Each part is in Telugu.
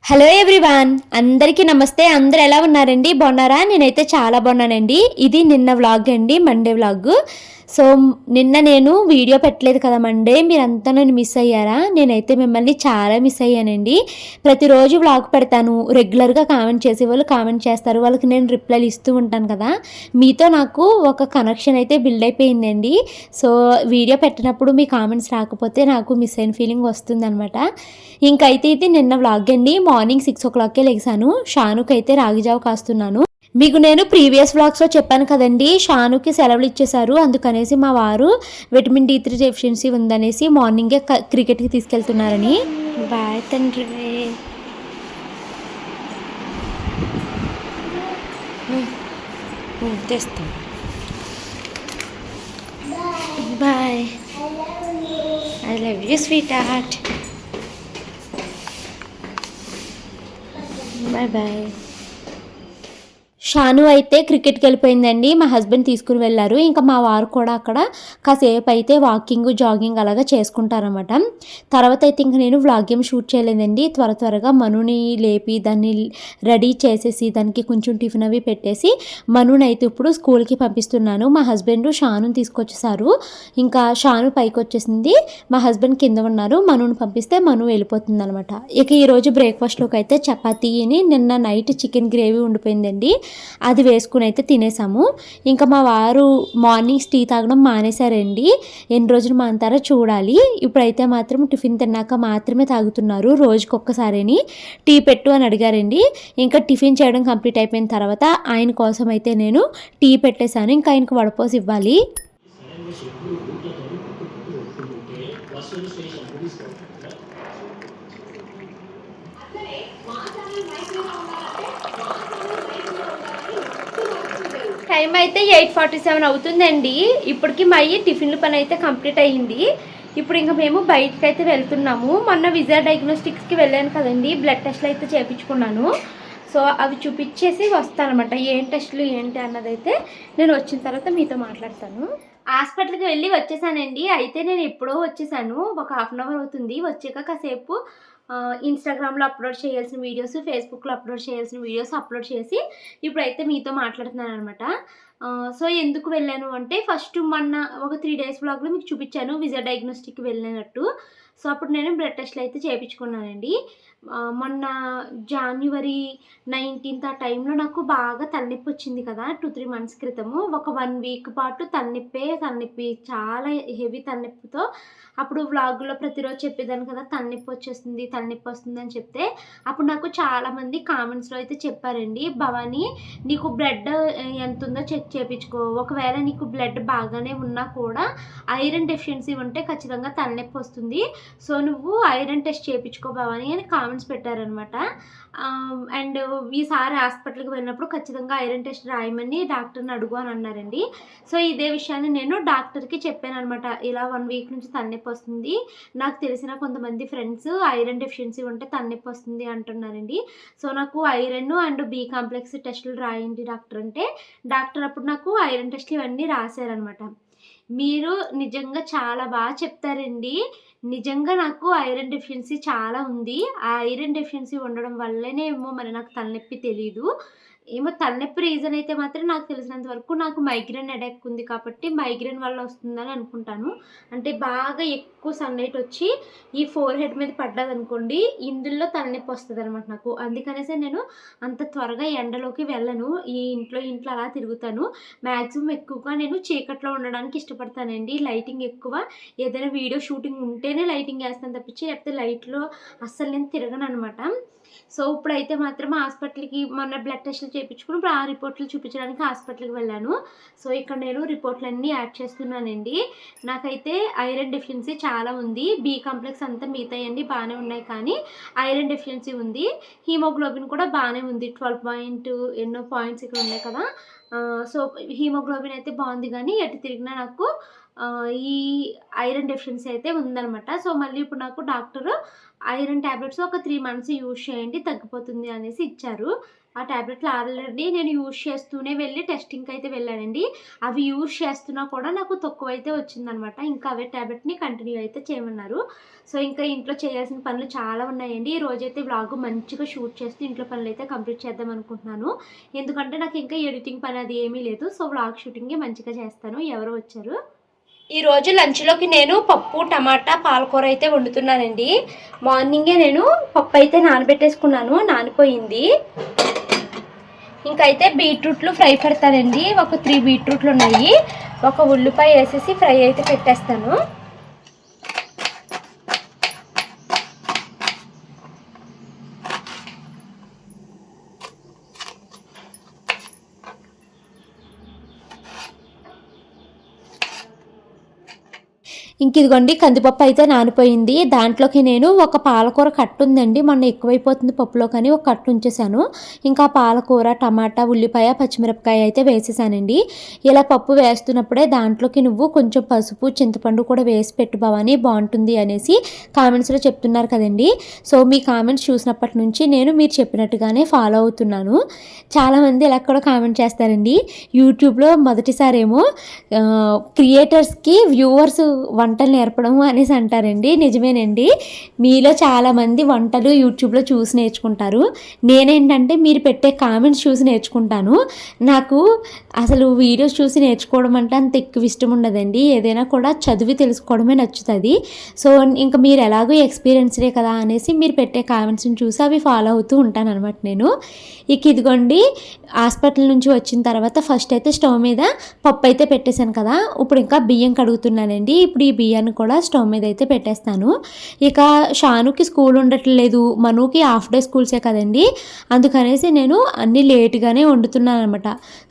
హలో ఎవ్రీవాన్, అందరికీ నమస్తే. అందరు ఎలా ఉన్నారండి? బాగున్నారా? నేనైతే చాలా బాగున్నానండి. ఇది నిన్న వ్లాగ్ అండి, మండే వ్లాగ్. సో నిన్న నేను వీడియో పెట్టలేదు కదా మండే, మీరంతా నన్ను మిస్ అయ్యారా? నేనైతే మిమ్మల్ని చాలా మిస్ అయ్యానండి. ప్రతిరోజు వ్లాగ్ పెడతాను, రెగ్యులర్గా కామెంట్ చేసే వాళ్ళు కామెంట్ చేస్తారు, వాళ్ళకి నేను రిప్లైలు ఇస్తూ ఉంటాను కదా. మీతో నాకు ఒక కనెక్షన్ అయితే బిల్డ్ అయిపోయిందండి. సో వీడియో పెట్టినప్పుడు మీ కామెంట్స్ రాకపోతే నాకు మిస్ అయిన ఫీలింగ్ వస్తుందన్నమాట. ఇంకైతే ఇది నిన్న వ్లాగ్ అండి. మార్నింగ్ 6 o'clockకే లెగిసాను. షానుకి అయితే రాగిజావ కాస్తున్నాను. మీకు నేను ప్రీవియస్ వ్లాగ్స్లో చెప్పాను కదండి, షానుకి సెలవులు ఇచ్చేశారు. అందుకనేసి మా వారు విటమిన్ D3 డెఫిషియన్సీ ఉందనేసి మార్నింగే క్రికెట్కి తీసుకెళ్తున్నారని. బాయ్ తండ్రి. తెస్తాను. Bye. I love you sweetheart. Bye bye. Shanu అయితే క్రికెట్కి వెళ్ళిపోయిందండి. మా హస్బెండ్ తీసుకుని వెళ్ళారు. ఇంకా మా వారు కూడా అక్కడ కాసేపు అయితే వాకింగ్ జాగింగ్ అలాగా చేసుకుంటారన్నమాట. తర్వాత అయితే ఇంక నేను వ్లాగ్ ఏం షూట్ చేయలేదండి. త్వరగా మనుని లేపి దాన్ని రెడీ చేసేసి దానికి కొంచెం టిఫిన్ అవి పెట్టేసి మనుని అయితే ఇప్పుడు స్కూల్కి పంపిస్తున్నాను. మా హస్బెండ్ షానుని తీసుకొచ్చేసారు. ఇంకా షాను పైకి వచ్చేసింది, మా హస్బెండ్ కింద ఉన్నారు. మనుని పంపిస్తే మను వెళ్ళిపోతుంది అనమాట. ఇక ఈరోజు బ్రేక్ఫాస్ట్లోకి అయితే చపాతీని నిన్న నైట్ చికెన్ గ్రేవీ ఉండిపోయిందండి, అది వేసుకుని అయితే తినేసాము. ఇంకా మా వారు మార్నింగ్స్ టీ తాగడం మానేశారండి. ఎన్ని రోజులు మానేస్తారో చూడాలి. ఇప్పుడైతే మాత్రం టిఫిన్ తిన్నాక మాత్రమే తాగుతున్నారు. రోజుకొక్కసారిని టీ పెట్టు అని అడిగారండి. ఇంకా టిఫిన్ చేయడం కంప్లీట్ అయిపోయిన తర్వాత ఆయన కోసం అయితే నేను టీ పెట్టేశాను. ఇంకా ఆయనకు వడపోసి ఇవ్వాలి. టైం అయితే 8:47 అవుతుందండి. ఇప్పటికి మా టిఫిన్ల పని అయితే కంప్లీట్ అయ్యింది. ఇప్పుడు ఇంకా మేము బయటకు అయితే వెళ్తున్నాము. మొన్న విజయ డయాగ్నోస్టిక్స్కి వెళ్ళాను కదండి, బ్లడ్ టెస్ట్లు అయితే చేయించుకున్నాను. సో అవి చూపించేసి వస్తానమాట. ఏం టెస్టులు ఏంటి అన్నదైతే నేను వచ్చిన తర్వాత మీతో మాట్లాడతాను. హాస్పిటల్కి వెళ్ళి వచ్చేసానండి. అయితే నేను ఎప్పుడో వచ్చేసాను, ఒక 1/2 hour అవుతుంది. వచ్చాక కాసేపు ఇన్స్టాగ్రామ్లో అప్లోడ్ చేయాల్సిన వీడియోస్, ఫేస్బుక్లో అప్లోడ్ చేయాల్సిన వీడియోస్ అప్లోడ్ చేసి ఇప్పుడైతే మీతో మాట్లాడుతున్నాను అనమాట. సో ఎందుకు వెళ్ళాను అంటే, ఫస్ట్ మొన్న ఒక 3 days వ్లాగ్లో మీకు చూపించాను విజయ డయాగ్నోస్టిక్కి వెళ్ళినట్టు. సో అప్పుడు నేను బ్లడ్ టెస్ట్లు అయితే చేయించుకున్నానండి. మొన్న January 19th ఆ టైంలో నాకు బాగా తలనొప్పి వచ్చింది కదా, 2-3 months క్రితము. ఒక 1 week పాటు తలనొప్పి, చాలా హెవీ తలనొప్పితో. అప్పుడు వ్లాగుల్లో ప్రతిరోజు చెప్పేదాన్ని కదా, తలనొప్పి వస్తుంది అని చెప్తే అప్పుడు నాకు చాలామంది కామెంట్స్లో అయితే చెప్పారండి, భవానీ నీకు బ్లడ్ ఎంత ఉందో చెక్ చేయించుకో, ఒకవేళ నీకు బ్లడ్ బాగానే ఉన్నా కూడా ఐరన్ డెఫిషియన్సీ ఉంటే ఖచ్చితంగా తలనొప్పి వస్తుంది. సో నువ్వు ఐరన్ టెస్ట్ చేయించుకో భవానీ అని కామెంట్స్ పెట్టారనమాట. అండ్ ఈసారి హాస్పిటల్కి వెళ్ళినప్పుడు ఖచ్చితంగా ఐరన్ టెస్ట్ రాయమని డాక్టర్ని అడుగు అని అన్నారండి. సో ఇదే విషయాన్ని నేను డాక్టర్కి చెప్పాను అనమాట. ఇలా 1 week నుంచి తలనొప్పి వస్తుంది, నాకు తెలిసిన కొంతమంది ఫ్రెండ్స్ ఐరన్ డెఫిషియన్సీ ఉంటే తలనొప్పి వస్తుంది అంటున్నారండి. సో నాకు ఐరన్ అండ్ B కాంప్లెక్స్ టెస్టులు రాయండి డాక్టర్ అంటే, డాక్టర్ అప్పుడు నాకు ఐరన్ టెస్ట్లు ఇవన్నీ రాశారనమాట. మీరు నిజంగా చాలా బాగా చెప్తారండి. నిజంగా నాకు ఐరన్ డెఫిషియన్సీ చాలా ఉంది. ఆ ఐరన్ డెఫిషియన్సీ ఉండడం వల్లనే ఏమో మరి నాకు తలనొప్పి తెలీదు. ఏమో తలనొప్పి రీజన్ అయితే మాత్రం నాకు తెలిసినంత వరకు నాకు మైగ్రేన్ హెడేక్ ఉంది కాబట్టి మైగ్రేన్ వల్ల వస్తుందని అనుకుంటాను. అంటే బాగా ఎక్కువ సన్లైట్ వచ్చి ఈ ఫోర్ హెడ్ మీద పడ్డదనుకోండి, ఇందులో తలనొప్పి వస్తుందనమాట నాకు. అందుకనేసే నేను అంత త్వరగా ఎండలోకి వెళ్ళను. ఈ ఇంట్లో అలా తిరుగుతాను. మ్యాక్సిమం ఎక్కువగా నేను చీకట్లో ఉండడానికి ఇష్టపడతానండి. లైటింగ్ ఎక్కువ, ఏదైనా వీడియో షూటింగ్ ఉంటేనే లైటింగ్ వేస్తాను తప్పించి, లేకపోతే లైట్లో అస్సలు నేను తిరగను అనమాట. సో ఇప్పుడైతే మాత్రం హాస్పిటల్కి మొన్న బ్లడ్ టెస్టులు చేయించుకుని ఇప్పుడు ఆ రిపోర్ట్లు చూపించడానికి హాస్పిటల్కి వెళ్ళాను. సో ఇక్కడ నేను రిపోర్ట్లన్నీ యాడ్ చేస్తున్నానండి. నాకైతే ఐరన్ డెఫిషియన్సీ చాలా ఉంది. B కాంప్లెక్స్ అంతా మిగతాయండి బాగానే ఉన్నాయి, కానీ ఐరన్ డెఫిషియన్సీ ఉంది. హీమోగ్లోబిన్ కూడా బాగానే ఉంది, 12 ఎన్నో పాయింట్స్ ఇక్కడ ఉన్నాయి కదా. సో హీమోగ్లోబిన్ అయితే బాగుంది, కానీ ఎటు తిరిగినా నాకు ఈ ఐరన్ డెఫిషియన్సీ అయితే ఉందనమాట. సో మళ్ళీ ఇప్పుడు నాకు డాక్టరు ఐరన్ ట్యాబ్లెట్స్ ఒక 3 months యూజ్ చేయండి తగ్గిపోతుంది అనేసి ఇచ్చారు. ఆ ట్యాబ్లెట్లు ఆల్రెడీ నేను యూజ్ చేస్తూనే వెళ్ళి టెస్టింగ్కి అయితే వెళ్ళానండి. అవి యూజ్ చేస్తున్నా కూడా నాకు తక్కువ అయితే వచ్చిందనమాట. ఇంకా అవే ట్యాబ్లెట్ని కంటిన్యూ అయితే చేయమన్నారు. సో ఇంకా ఇంట్లో చేయాల్సిన పనులు చాలా ఉన్నాయండి. ఈ రోజైతే వ్లాగ్ మంచిగా షూట్ చేస్తూ ఇంట్లో పనులు అయితే కంప్లీట్ చేద్దాం అనుకుంటున్నాను. ఎందుకంటే నాకు ఇంకా ఎడిటింగ్ పని అది ఏమీ లేదు. సో వ్లాగ్ షూటింగే మంచిగా చేస్తాను. ఎవరు వచ్చారు? ఈరోజు లంచ్లోకి నేను పప్పు టమాటా పాలకూర అయితే వండుతున్నానండి. మార్నింగే నేను పప్పు అయితే నానబెట్టేసుకున్నాను, నానిపోయింది. ఇంకైతే బీట్రూట్లు ఫ్రై పెడతానండి. ఒక 3 బీట్రూట్లు ఉన్నాయి. ఒక ఉల్లిపాయ వేసేసి ఫ్రై అయితే పెట్టేస్తాను. ఇంక ఇదిగోండి కందిపప్పు అయితే నానిపోయింది. దాంట్లోకి నేను ఒక పాలకూర కట్టు ఉందండి, మొన్న ఎక్కువైపోతుంది పప్పులో కానీ ఒక కట్టు ఉంచేసాను. ఇంకా పాలకూర టమాటా ఉల్లిపాయ పచ్చిమిరపకాయ అయితే వేసేసానండి. ఇలా పప్పు వేస్తున్నప్పుడే దాంట్లోకి నువ్వు కొంచెం పసుపు చింతపండు కూడా వేసి పెట్టు భవాని, బాగుంటుంది అనేసి కామెంట్స్లో చెప్తున్నారు కదండి. సో మీ కామెంట్స్ చూసినప్పటి నుంచి నేను మీరు చెప్పినట్టుగానే ఫాలో అవుతున్నాను. చాలామంది ఇలా కూడా కామెంట్ చేస్తారండి. యూట్యూబ్లో మొదటిసారేమో క్రియేటర్స్కి వ్యూవర్స్ వంటలు నేర్పడం అనేసి అంటారండి. నిజమేనండి, మీలో చాలామంది వంటలు యూట్యూబ్లో చూసి నేర్చుకుంటారు. నేనేంటంటే మీరు పెట్టే కామెంట్స్ చూసి నేర్చుకుంటాను. నాకు అసలు వీడియోస్ చూసి నేర్చుకోవడం అంటే అంత ఎక్కువ ఇష్టం ఉండదండి. ఏదైనా కూడా చదివి తెలుసుకోవడమే నచ్చుతుంది. సో ఇంకా మీరు ఎలాగో ఎక్స్పీరియన్స్డే కదా అనేసి మీరు పెట్టే కామెంట్స్ని చూసి అవి ఫాలో అవుతూ ఉంటాను అనమాట నేను. ఇక ఇదిగోండి హాస్పిటల్ నుంచి వచ్చిన తర్వాత ఫస్ట్ అయితే స్టవ్ మీద పప్పు అయితే పెట్టేశాను కదా. ఇప్పుడు ఇంకా బియ్యం కడుగుతున్నానండి. ఇప్పుడు ఈ బియ్యాన్ని కూడా స్టవ్ మీద అయితే పెట్టేస్తాను. ఇక షానుకి స్కూల్ ఉండట్లేదు, మనుకి హాఫ్ డే స్కూల్సే కదండి. అందుకనేసి నేను అన్నీ లేట్గానే వండుతున్నాను అనమాట.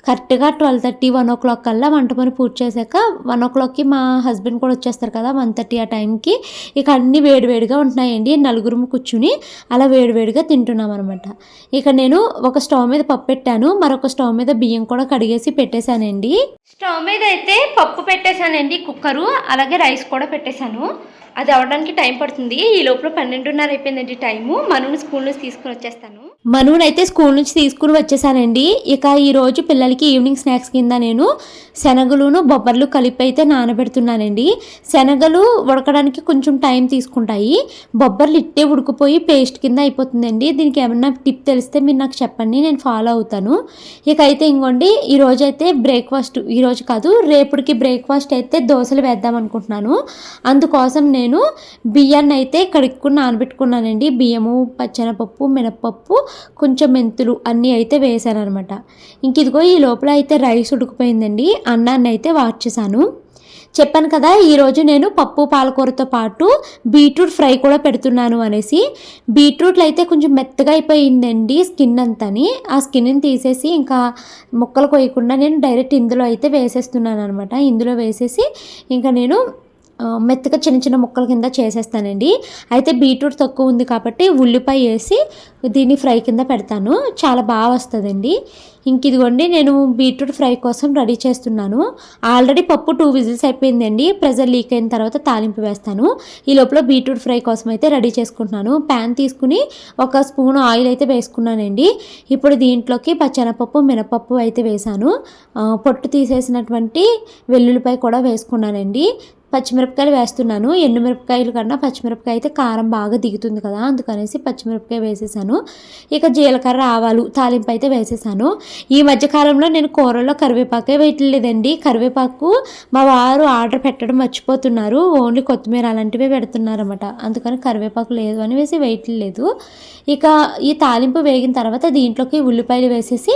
కరెక్ట్గా 12:30 1 o'clock కల్లా వంట పని పూర్తి చేశాక 1 o'clockకి మా హస్బెండ్ కూడా వచ్చేస్తారు కదా, 1:30 ఆ టైంకి. ఇక అన్నీ వేడివేడిగా ఉంటున్నాయండి. నలుగురు కూర్చుని అలా వేడివేడిగా తింటున్నాం అనమాట. ఇక నేను ఒక స్టవ్ మీద పప్పు పెట్టాను, మరొక స్టవ్ మీద బియ్యం కూడా కడిగేసి పెట్టేశానండి. స్టవ్ మీద అయితే పప్పు పెట్టేశానండి, కుక్కరు, అలాగే రైస్ కూడా పెట్టేశాను. అది అవ్వడానికి టైం పడుతుంది. ఈ లోపల 12:30 అయిపోయిందండి టైము. మనుని స్కూల్ నుంచి తీసుకుని వచ్చేస్తాను. మనునైతే స్కూల్ నుంచి తీసుకుని వచ్చేసానండి. ఇక ఈరోజు పిల్లలకి ఈవినింగ్ స్నాక్స్ కింద నేను శనగలును బొబ్బర్లు కలిపి అయితే నానబెడుతున్నానండి. శనగలు ఉడకడానికి కొంచెం టైం తీసుకుంటాయి, బొబ్బర్లు ఇట్టే ఉడికిపోయి పేస్ట్ కింద అయిపోతుందండి. దీనికి ఏమన్నా టిప్ తెలిస్తే మీరు నాకు చెప్పండి, నేను ఫాలో అవుతాను. ఇక అయితే ఇంకోండి ఈరోజు అయితే బ్రేక్ఫాస్ట్, ఈరోజు కాదు రేపటికి బ్రేక్ఫాస్ట్ అయితే దోశలు వేద్దాం అనుకుంటున్నాను. అందుకోసం నేను బియ్యాన్ని అయితే కడుక్కుని నానబెట్టుకున్నానండి. బియ్యము పచ్చెనపప్పు మినప్పప్పు కొంచెం మెంతులు అన్నీ అయితే వేసాను అనమాట. ఇంక ఇదిగో ఈ లోపల అయితే రైస్ ఉడికిపోయిందండి. అన్నాన్ని అయితే వాష్ చేశాను. చెప్పాను కదా ఈరోజు నేను పప్పు పాలకూరతో పాటు బీట్రూట్ ఫ్రై కూడా పెడుతున్నాను అనేసి. బీట్రూట్లు అయితే కొంచెం మెత్తగా అయిపోయిందండి స్కిన్ అంతని. ఆ స్కిన్ని తీసేసి ఇంకా ముక్కలు కొయ్యకుండా నేను డైరెక్ట్ ఇందులో అయితే వేసేస్తున్నాను అనమాట. ఇందులో వేసేసి ఇంకా నేను మెత్తగా చిన్న చిన్న ముక్కల కింద చేసేస్తానండి. అయితే బీట్రూట్ తక్కువ ఉంది కాబట్టి ఉల్లిపాయ వేసి దీన్ని ఫ్రై కింద పెడతాను, చాలా బాగా వస్తుందండి. ఇంక ఇదిగోండి నేను బీట్రూట్ ఫ్రై కోసం రెడీ చేస్తున్నాను. ఆల్రెడీ పప్పు 2 విజిల్స్ అయిపోయిందండి. ప్రెజర్ లీక్ అయిన తర్వాత తాలింపు వేస్తాను. ఈ లోపల బీట్రూట్ ఫ్రై కోసం అయితే రెడీ చేసుకుంటున్నాను. ప్యాన్ తీసుకుని 1 స్పూన్ ఆయిల్ అయితే వేసుకున్నానండి. ఇప్పుడు దీంట్లోకి పచ్చెనపప్పు మినపప్పు అయితే వేసాను. పొట్టు తీసేసినటువంటి వెల్లుల్లిపాయ కూడా వేసుకున్నానండి. పచ్చిమిరపకాయలు వేస్తున్నాను. ఎండుమిరపకాయలు కన్నా పచ్చిమిరపకాయ అయితే కారం బాగా దిగుతుంది కదా, అందుకనేసి పచ్చిమిరపకాయ వేసేసాను. ఇక జీలకర్ర ఆవాలు తాలింపు అయితే వేసేసాను. ఈ మధ్యకాలంలో నేను కూరల్లో కరివేపాకే వేయట్లేదండి. కరివేపాకు మా వారు ఆర్డర్ పెట్టడం మర్చిపోతున్నారు, ఓన్లీ కొత్తిమీర అలాంటివే పెడుతున్నారు అనమాట. అందుకని కరివేపాకు లేదు అని వేసి వేయట్లేదు. ఇక ఈ తాలింపు వేగిన తర్వాత దీంట్లోకి ఉల్లిపాయలు వేసేసి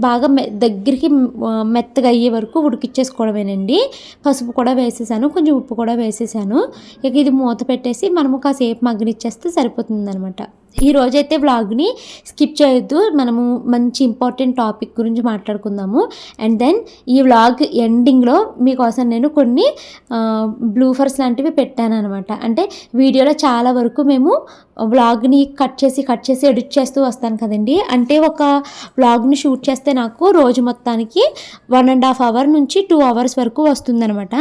బాగా దగ్గరికి మెత్తగా అయ్యే వరకు ఉడికిచ్చేసుకోవడమేనండి. పసుపు కూడా వేసేసాను, కొంచెం ఉప్పు కూడా వేసేసాను. ఇక ఇది మూత పెట్టేసి మనము కాసేపు మగ్గనిచ్చేస్తే సరిపోతుంది అనమాట. ఈ రోజైతే వ్లాగ్ని స్కిప్ చేయొద్దు, మనము మంచి ఇంపార్టెంట్ టాపిక్ గురించి మాట్లాడుకుందాము. అండ్ దెన్ ఈ వ్లాగ్ ఎండింగ్లో మీకోసం నేను కొన్ని బ్లూఫర్స్ లాంటివి పెట్టాను అనమాట. అంటే వీడియోలో చాలా వరకు మేము వ్లాగ్ని కట్ చేసి ఎడిట్ చేస్తూ వస్తాను కదండి. అంటే ఒక వ్లాగ్ని షూట్ చేస్తే నాకు రోజు మొత్తానికి 1.5 hours నుంచి 2 hours వరకు వస్తుందనమాట.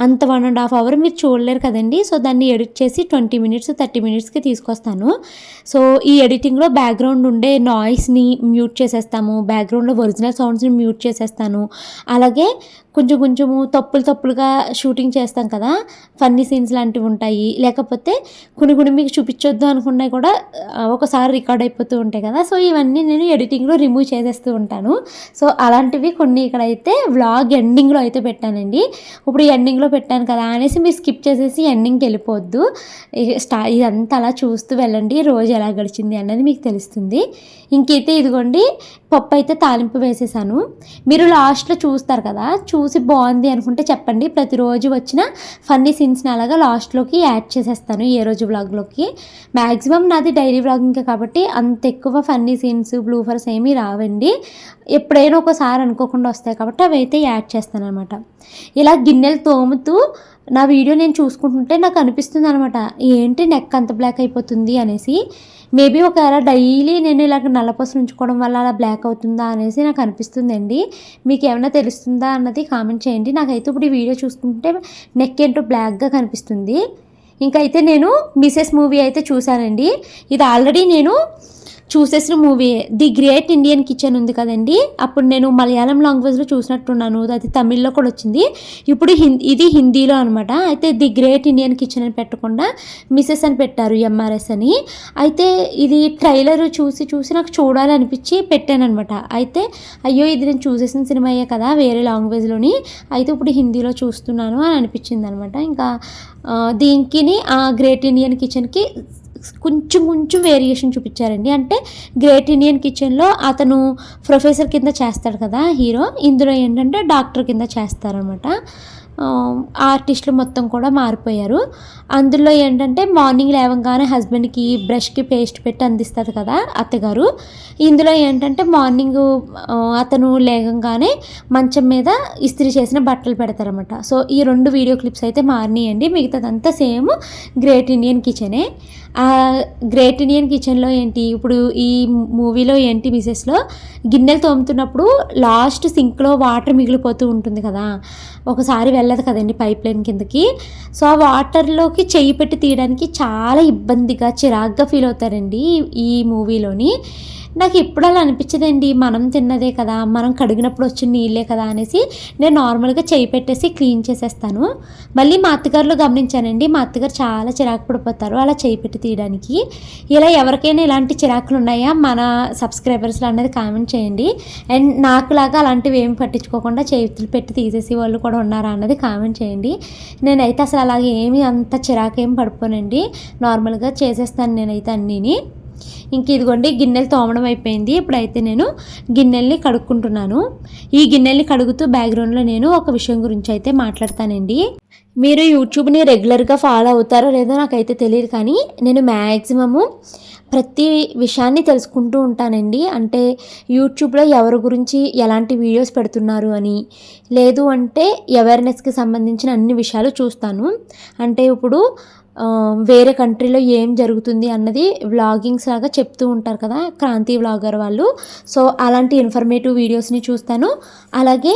అంత 1.5 hours మీరు చూడలేరు కదండి. సో దాన్ని ఎడిట్ చేసి 20 minutes 30 minutesకి తీసుకొస్తాను. సో ఈ ఎడిటింగ్లో బ్యాక్గ్రౌండ్ ఉండే నాయిస్ని మ్యూట్ చేసేస్తాము, బ్యాక్గ్రౌండ్లో ఒరిజినల్ సౌండ్స్ని మ్యూట్ చేసేస్తాను. అలాగే కొంచెము తప్పులుగా షూటింగ్ చేస్తాం కదా, ఫన్నీ సీన్స్ లాంటివి ఉంటాయి, లేకపోతే కొన్ని మీకు చూపించొద్దు అనుకున్నవి కూడా ఒకసారి రికార్డ్ అయిపోతూ ఉంటాయి కదా. సో ఇవన్నీ నేను ఎడిటింగ్లో రిమూవ్ చేసేస్తూ ఉంటాను. సో అలాంటివి కొన్ని ఇక్కడైతే వ్లాగ్ ఎండింగ్లో అయితే పెట్టానండి. ఇప్పుడు ఎండింగ్లో పెట్టాను కదా అనేసి మీరు స్కిప్ చేసేసి ఎండింగ్కి వెళ్ళిపోవద్దు. ఇదంతా అలా చూస్తూ వెళ్ళండి, రోజు ఎలా గడిచింది అన్నది మీకు తెలుస్తుంది. ఇంకైతే ఇదిగోండి పప్పు అయితే తాలింపు వేసేసాను. మీరు లాస్ట్లో చూస్తారు కదా, చూసి బాగుంది అనుకుంటే చెప్పండి. ప్రతిరోజు వచ్చిన ఫన్నీ సీన్స్ని అలాగా లాస్ట్లోకి యాడ్ చేసేస్తాను ఏ రోజు వ్లాగ్లోకి. మ్యాక్సిమం నాది డైలీ వ్లాగింగ్ కాబట్టి అంత ఎక్కువ ఫన్నీ సీన్స్ బ్లూఫర్స్ ఏమీ రావండి. ఎప్పుడైనా ఒకసారి అనుకోకుండా వస్తాయి కాబట్టి అవి అయితే యాడ్ చేస్తాను అనమాట. ఇలా గిన్నెలు తోముతూ నా వీడియో నేను చూసుకుంటుంటే నాకు అనిపిస్తుంది అనమాట, ఏంటి నెక్ అంత బ్లాక్ అయిపోతుంది అనేసి. మేబీ ఒకవేళ డైలీ నేను ఇలాగ నల్లపూసలు ఉంచుకోవడం వల్ల అలా బ్లాక్ అవుతుందా అనేసి నాకు అనిపిస్తుందండి. మీకు ఏమైనా తెలుస్తుందా అన్నది కామెంట్ చేయండి. నాకైతే ఇప్పుడు ఈ వీడియో చూసుకుంటే నెక్ ఏంటో బ్లాక్గా కనిపిస్తుంది. ఇంకైతే నేను మిసెస్ మూవీ అయితే చూశానండి. ఇది ఆల్రెడీ నేను చూసేసిన movie. The great Indian kitchen ఉంది కదండి, అప్పుడు నేను మలయాళం లాంగ్వేజ్లో చూసినట్టున్నాను, అది తమిళ్లో కూడా వచ్చింది. ఇప్పుడు ఇది హిందీలో అనమాట. అయితే ది గ్రేట్ ఇండియన్ కిచెన్ అని పెట్టకుండా మిసెస్ అని పెట్టారు, ఎంఆర్ఎస్ అని. అయితే ఇది ట్రైలర్ చూసి నాకు చూడాలనిపించి పెట్టాను అనమాట. అయితే అయ్యో ఇది నేను చూసేసిన సినిమాయే కదా వేరే లాంగ్వేజ్లోని, అయితే ఇప్పుడు హిందీలో చూస్తున్నాను అని అనిపించింది అనమాట. ఇంకా దీనికి ఆ గ్రేట్ ఇండియన్ కిచెన్కి కొంచెం వేరియేషన్ చూపించారండి. అంటే గ్రేట్ ఇండియన్ కిచెన్లో అతను ప్రొఫెసర్ కింద చేస్తాడు కదా హీరో, ఇందులో ఏంటంటే డాక్టర్ కింద చేస్తారనమాట. ఆర్టిస్టులు మొత్తం కూడా మారిపోయారు. అందులో ఏంటంటే మార్నింగ్ లేవగానే హస్బెండ్కి బ్రష్కి పేస్ట్ పెట్టి అందిస్తుంది కదా అత్తగారు. ఇందులో ఏంటంటే మార్నింగ్ అతను లేవగానే మంచం మీద ఇస్త్రీ చేసిన బట్టలు పెడతారనమాట. సో ఈ 2 వీడియో క్లిప్స్ అయితే మారినాయండి. మిగతాదంతా సేమ్ గ్రేట్ ఇండియన్ కిచెనే. ఆ గ్రేట్ ఇండియన్ కిచెన్లో ఏంటి, ఇప్పుడు ఈ మూవీలో ఏంటి, మిసెస్లో గిన్నెలు తోముతున్నప్పుడు లాస్ట్ సింక్లో వాటర్ మిగిలిపోతూ ఉంటుంది కదా, ఒకసారి వెళ్ళదు కదండి పైప్ లైన్ కిందకి. సో ఆ వాటర్లోకి చెయ్యి పెట్టి తీయడానికి చాలా ఇబ్బందిగా చిరాగ్గా ఫీల్ అవుతారండి ఈ మూవీలోని. నాకు ఎప్పుడు అలా అనిపించదండి, మనం తిన్నదే కదా, మనం కడిగినప్పుడు వచ్చిన నీళ్ళే కదా అనేసి నేను నార్మల్గా చేయి పెట్టేసి క్లీన్ చేసేస్తాను. మళ్ళీ మా అత్తగారులో గమనించానండి, మా అత్తగారు చాలా చిరాకు పడిపోతారు అలా చేయి పెట్టి తీయడానికి. ఇలా ఎవరికైనా ఇలాంటి చిరాకులు ఉన్నాయా మన సబ్స్క్రైబర్స్లో అనేది కామెంట్ చేయండి. అండ్ నాకులాగా అలాంటివి ఏమి పట్టించుకోకుండా చేతులు పెట్టి తీసేసి వాళ్ళు కూడా ఉన్నారా అన్నది కామెంట్ చేయండి. నేనైతే అసలు అలాగే ఏమి అంత చిరాకు ఏమి పడిపోనండి, నార్మల్గా చేసేస్తాను నేనైతే అన్నీని. ఇంక ఇదిగోండి గిన్నెలు తోమడం అయిపోయింది. ఇప్పుడైతే నేను గిన్నెల్ని కడుక్కుంటున్నాను. ఈ గిన్నెల్ని కడుగుతూ బ్యాక్గ్రౌండ్లో నేను ఒక విషయం గురించి అయితే మాట్లాడతానండి. మీరు యూట్యూబ్ని రెగ్యులర్గా ఫాలో అవుతారో లేదో నాకైతే తెలియదు, కానీ నేను మ్యాక్సిమము ప్రతి విషయాన్ని తెలుసుకుంటూ ఉంటానండి. అంటే యూట్యూబ్లో ఎవరి గురించి ఎలాంటి వీడియోస్ పెడుతున్నారు అని, లేదు అంటే అవేర్నెస్కి సంబంధించిన అన్ని విషయాలు చూస్తాను. అంటే ఇప్పుడు వేరే కంట్రీలో ఏం జరుగుతుంది అన్నది వ్లాగింగ్స్ లాగా చెప్తూ ఉంటారు కదా క్రాంతి వ్లాగర్ వాళ్ళు. సో అలాంటి ఇన్ఫర్మేటివ్ వీడియోస్ని చూస్తాను. అలాగే